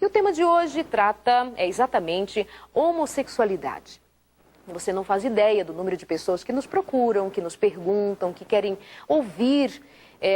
E o tema de hoje trata exatamente homossexualidade. Você não faz ideia do número de pessoas que nos procuram, que nos perguntam, que querem ouvir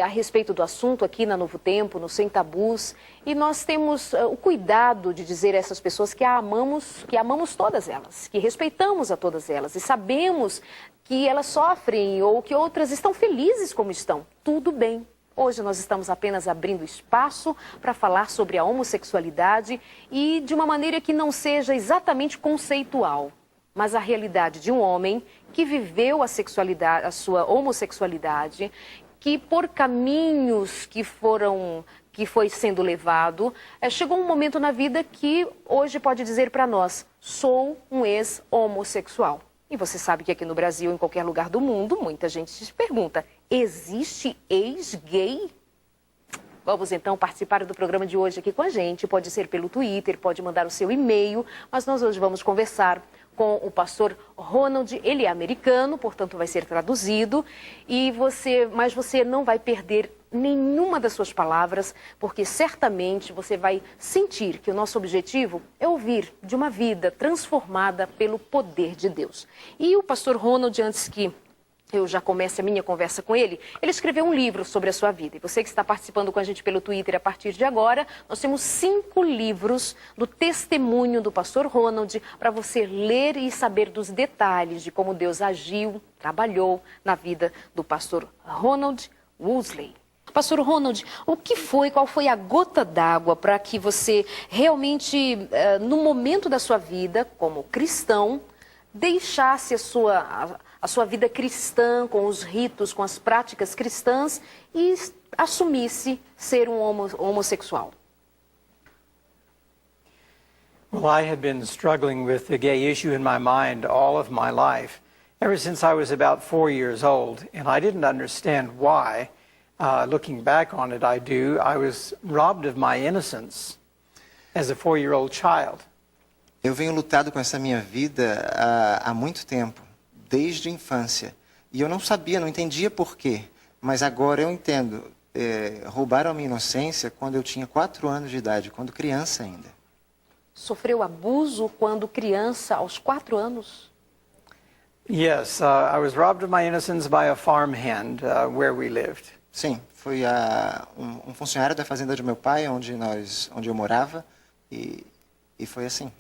a respeito do assunto aqui na Novo Tempo, no Sem Tabus. E nós temos o cuidado de dizer a essas pessoas que amamos todas elas, que respeitamos a todas elas e sabemos que elas sofrem ou que outras estão felizes como estão. Tudo bem. Hoje nós estamos apenas abrindo espaço para falar sobre a homossexualidade e de uma maneira que não seja exatamente conceitual, mas a realidade de um homem que viveu a sexualidade, a sua homossexualidade, que por caminhos que foi sendo levado, chegou um momento na vida que hoje pode dizer para nós: sou um ex-homossexual. E você sabe que aqui no Brasil, em qualquer lugar do mundo, muita gente se pergunta: existe ex-gay? Vamos então participar do programa de hoje aqui com a gente. Pode ser pelo Twitter, pode mandar o seu e-mail, mas nós hoje vamos conversar com o pastor Ronald. Ele é americano, portanto vai ser traduzido, mas você não vai perder nenhuma das suas palavras, porque certamente você vai sentir que o nosso objetivo é ouvir de uma vida transformada pelo poder de Deus. E o pastor Ronald, antes que eu já comece a minha conversa com ele, ele escreveu um livro sobre a sua vida. E você que está participando com a gente pelo Twitter a partir de agora, nós temos 5 livros do testemunho do pastor Ronald para você ler e saber dos detalhes de como Deus agiu, trabalhou na vida do pastor Ronald Woolsey. Pastor Ronald, qual foi a gota d'água para que você realmente, no momento da sua vida, como cristão, deixasse a sua vida cristã, com os ritos, com as práticas cristãs e assumisse ser um homossexual? Well, I had been struggling with the gay issue in my mind all of my life, ever since I was about 4 years old, and I didn't understand why. Looking back on it, I do. I was robbed of my innocence as a 4-year-old child. Eu venho lutado com essa minha vida há muito tempo, desde a infância. E eu não sabia, não entendia por quê. Mas agora eu entendo. Roubaram a minha inocência quando eu tinha 4 anos de idade, quando criança ainda. Sofreu abuso quando criança, aos 4 anos? Yes, I was robbed of my innocence by a farmhand where we lived. Sim, foi um funcionário da fazenda de meu pai, onde eu morava, e foi assim.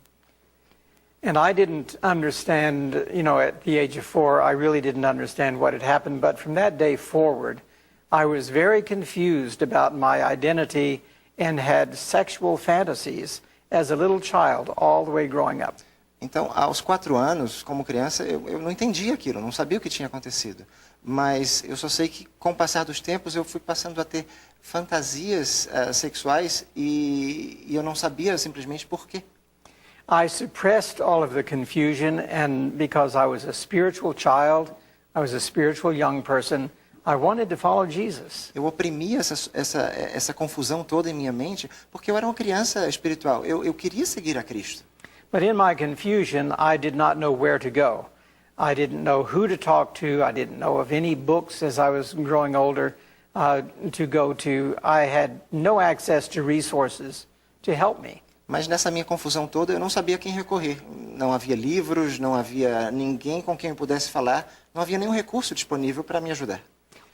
And I didn't understand, at the age of 4, I really didn't understand what had happened. But from that day forward, I was very confused about my identity and had sexual fantasies as a little child all the way growing up. Então, aos 4 anos, como criança, eu não entendia aquilo, não sabia o que tinha acontecido. Mas eu só sei que, com o passar dos tempos, eu fui passando a ter fantasias sexuais e eu não sabia simplesmente por quê. I suppressed all of the confusion, and because I was a spiritual child, I was a spiritual young person, I wanted to follow Jesus. Eu oprimia essa confusão toda em minha mente, porque eu era uma criança espiritual. Eu queria seguir a Cristo. But in my confusion, I did not know where to go. I didn't know who to talk to. I didn't know of any books as I was growing older to go to. I had no access to resources to help me. Mas nessa minha confusão toda, eu não sabia a quem recorrer. Não havia livros, não havia ninguém com quem eu pudesse falar, não havia nenhum recurso disponível para me ajudar.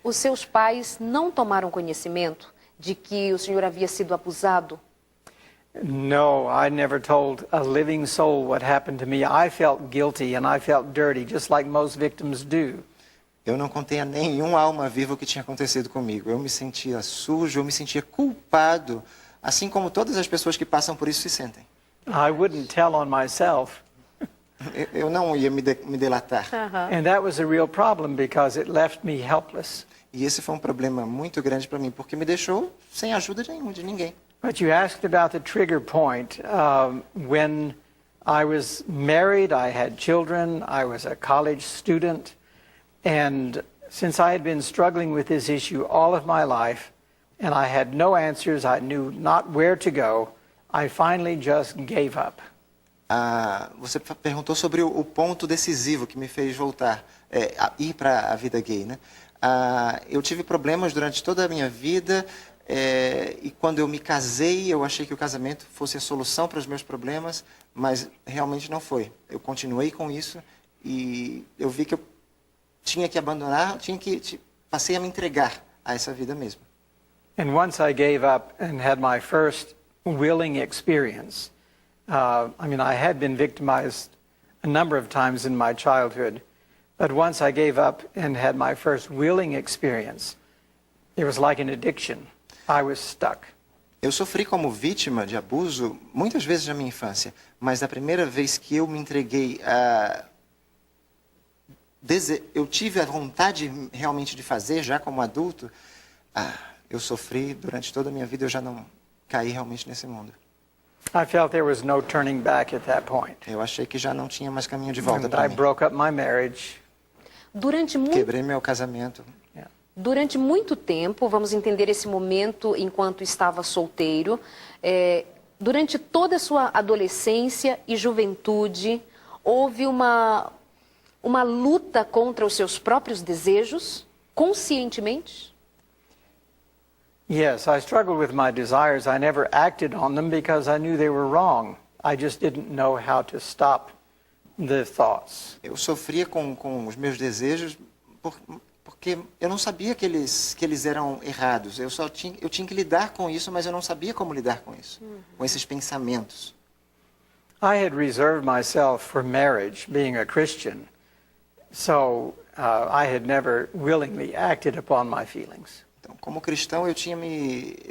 Os seus pais não tomaram conhecimento de que o senhor havia sido abusado? No, I never told a living soul what happened to me. I felt guilty and I felt dirty, just like most victims do. Eu não contei a nenhuma alma viva o que tinha acontecido comigo. Eu me sentia sujo, eu me sentia culpado, assim como todas as pessoas que passam por isso se sentem. I wouldn't tell on myself. Eu não ia me delatar. And that was a real problem because it left me helpless. E esse foi um problema muito grande para mim, porque me deixou sem ajuda de ninguém. But you asked about the trigger point. When I was married, I had children, I was a college student, and since I had been struggling with this issue all of my life, and I had no answers, I knew not where to go, I finally just gave up. Você perguntou sobre o ponto decisivo que me fez voltar, ir para a vida gay, né? Eu tive problemas durante toda a minha vida, E quando eu me casei, eu achei que o casamento fosse a solução para os meus problemas, mas realmente não foi. Eu continuei com isso e eu vi que eu tinha que abandonar, passei a me entregar a essa vida mesmo. And once I gave up and had my first willing experience, I had been victimized a number of times in my childhood, but once I gave up and had my first willing experience, it was like an addiction. I was stuck. Eu sofri como vítima de abuso muitas vezes na minha infância, mas da primeira vez que eu me entreguei eu tive a vontade realmente de fazer, já como adulto, eu sofri durante toda a minha vida, eu já não caí realmente nesse mundo. I felt there was no turning back at that point. Eu achei que já não tinha mais caminho de volta And para I mim. broke up my marriage. Quebrei meu casamento. Durante muito tempo, vamos entender esse momento enquanto estava solteiro, durante toda a sua adolescência e juventude, houve uma luta contra os seus próprios desejos, conscientemente? Yes, I struggled with my desires. I never acted on them because I knew they were wrong. I just didn't know how to stop the thoughts. Eu sofria com os meus desejos porque eu não sabia que eles eram errados. Eu tinha que lidar com isso, mas eu não sabia como lidar com isso, com esses pensamentos. I had reserved myself for marriage, being a Christian, so I had never willingly acted upon my feelings. Então, como cristão, eu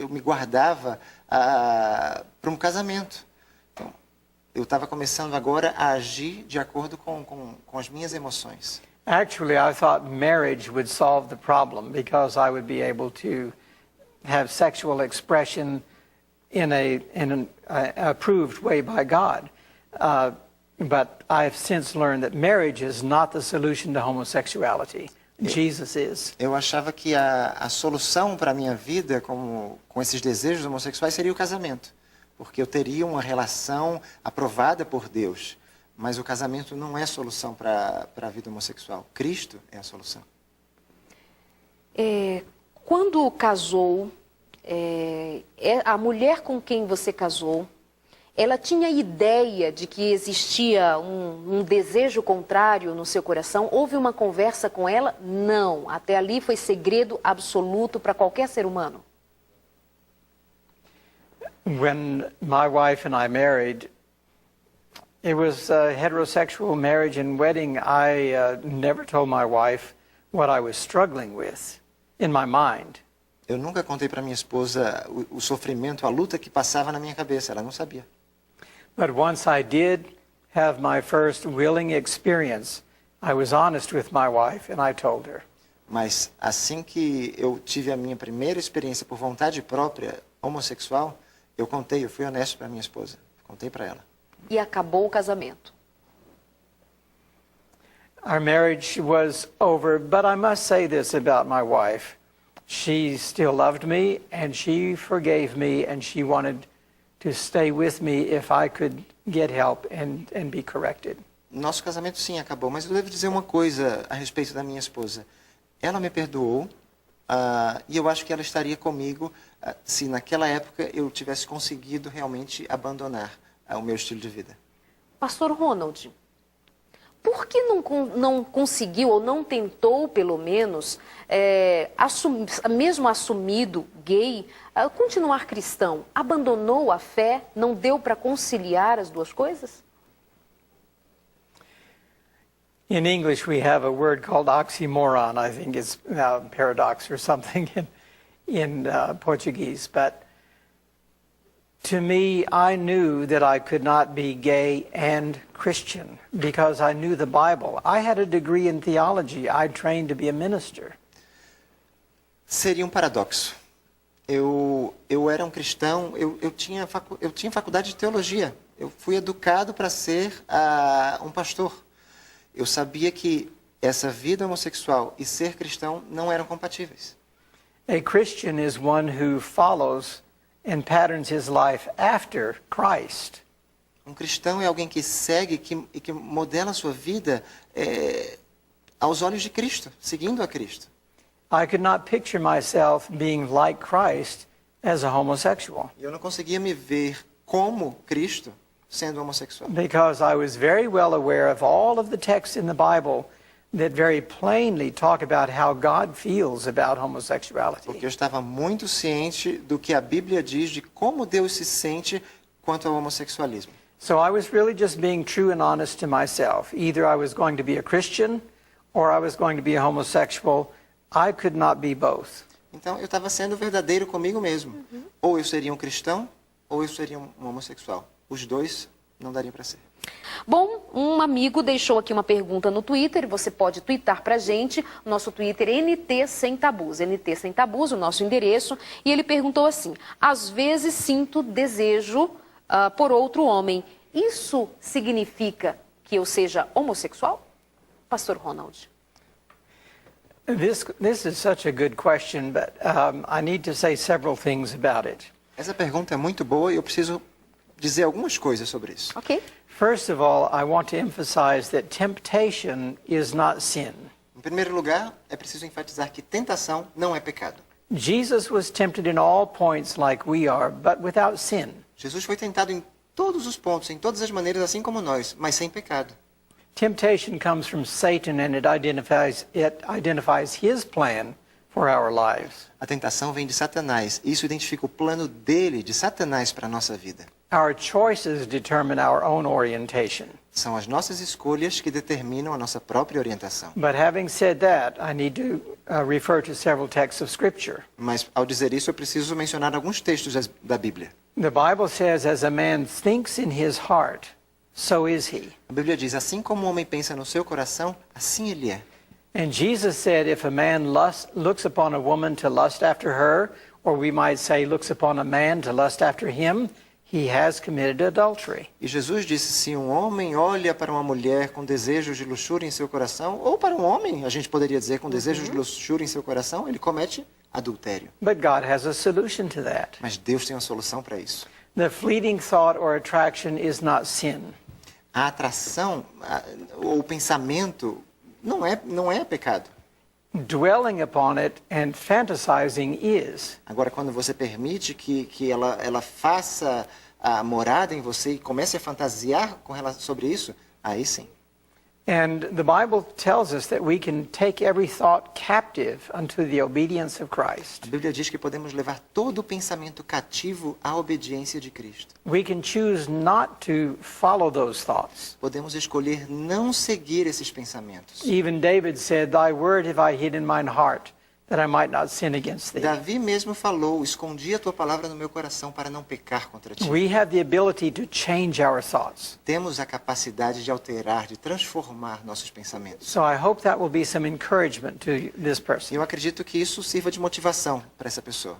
me guardava para um casamento. Então, eu estava começando agora a agir de acordo com as minhas emoções. Actually, I thought marriage would solve the problem because I would be able to have sexual expression in an approved way by God. But I've since learned that marriage is not the solution to homosexuality. Jesus is. Eu achava que a solução para a minha vida com esses desejos homossexuais seria o casamento, porque eu teria uma relação aprovada por Deus. Mas o casamento não é a solução para a vida homossexual. Cristo é a solução. Quando casou, a mulher com quem você casou, ela tinha ideia de que existia um desejo contrário no seu coração? Houve uma conversa com ela? Não. Até ali foi segredo absoluto para qualquer ser humano. When my wife and I married, it was a heterosexual marriage and wedding. I never told my wife what I was struggling with in my mind. Eu nunca contei para minha esposa o sofrimento, a luta que passava na minha cabeça. Ela não sabia. But once I did have my first willing experience, I was honest with my wife and I told her. Mas assim que eu tive a minha primeira experiência por vontade própria homossexual, eu fui honesto para minha esposa. Contei para ela. E acabou o casamento. Our marriage was over, but I must say this about my wife. She still loved me and she forgave me and she wanted to stay with me if I could get help and be corrected. Nosso casamento sim acabou, mas eu devo dizer uma coisa a respeito da minha esposa. Ela me perdoou e eu acho que ela estaria comigo se naquela época eu tivesse conseguido realmente abandonar o meu estilo de vida. Pastor Ronald, por que não conseguiu ou não tentou, pelo menos, mesmo assumido gay, continuar cristão? Abandonou a fé? Não deu para conciliar as duas coisas? In English, we have a word called oxymoron. I think it's paradox or something in Portuguese. But to me, I knew that I could not be gay and Christian because I knew the Bible. I had a degree in theology. I trained to be a minister. Seria um paradoxo. Eu era um cristão, eu tinha faculdade de teologia. Eu fui educado para ser um pastor. Eu sabia que essa vida homossexual e ser cristão não eram compatíveis. A Christian is one who follows and patterns his life after Christ. Um cristão é alguém que segue e que modela a sua vida aos olhos de Cristo, seguindo a Cristo. I could not picture myself being like Christ as a homosexual E eu não conseguia me ver como Cristo sendo homossexual. because I was very well aware of all of the texts in the Bible that very plainly talk about how God feels about Porque homosexuality. eu estava muito ciente do que a Bíblia diz de como Deus se sente quanto ao homossexualismo. So I was really just being true and honest to myself. Either I was going to be a Christian or I was going to be a homosexual. I could not be both. Então eu estava sendo verdadeiro comigo mesmo. Ou eu seria um cristão, ou eu seria um homossexual. Os dois não dariam para ser. Bom, um amigo deixou aqui uma pergunta no Twitter, você pode twittar pra gente, o nosso Twitter é NT Sem Tabus, NT Sem Tabus, o nosso endereço, e ele perguntou assim: às vezes sinto desejo por outro homem, isso significa que eu seja homossexual? Pastor Ronald. This is such a good question, but I need to say several things about it. Essa pergunta é muito boa e eu preciso dizer algumas coisas sobre isso. Ok? First of all, I want to emphasize that temptation is not sin. Em primeiro lugar, é preciso enfatizar que tentação não é pecado. Jesus was tempted in all points like we are, but without sin. Jesus foi tentado em todos os pontos, em todas as maneiras, assim como nós, mas sem pecado. Temptation comes from Satan and it identifies his plan for our lives. A tentação vem de Satanás. Isso identifica o plano dele, de Satanás, para a nossa vida. Our choices determine our own orientation. São as nossas escolhas que determinam a nossa própria orientação. But having said that, I need to refer to several texts of Scripture. Mas, ao dizer isso, eu preciso mencionar alguns textos da Bíblia. The Bible says, as a man thinks in his heart, so is he. A Bíblia diz, assim como o homem pensa no seu coração, assim ele é. And Jesus said, if a man looks upon a woman to lust after her, or we might say looks upon a man to lust after him, he has committed adultery. E Jesus disse, se um homem olha para uma mulher com desejos de luxúria em seu coração, ou para um homem, a gente poderia dizer, com desejos de luxúria em seu coração, ele comete adultério. But God has a solution to that. Mas Deus tem uma solução para isso. The fleeting thought or attraction is not sin. A atração, ou o pensamento, não é pecado. Dwelling upon it and fantasizing is. Agora, quando você permite que ela faça a morada em você e comece a fantasiar com relação sobre isso, aí sim. And the Bible tells us that we can take every thought captive unto the obedience of Christ. A Bíblia diz que podemos levar todo o pensamento cativo à obediência de Cristo. We can choose not to follow those thoughts. Podemos escolher não seguir esses pensamentos. Even David said, "Thy word have I hid in mine heart, that I might not sin against thee." Davi mesmo falou, escondi a tua palavra no meu coração para não pecar contra ti. We have the ability to change our thoughts. Temos a capacidade de alterar, de transformar nossos pensamentos. So I hope that will be some encouragement to this E person. eu acredito que isso sirva de motivação para essa pessoa.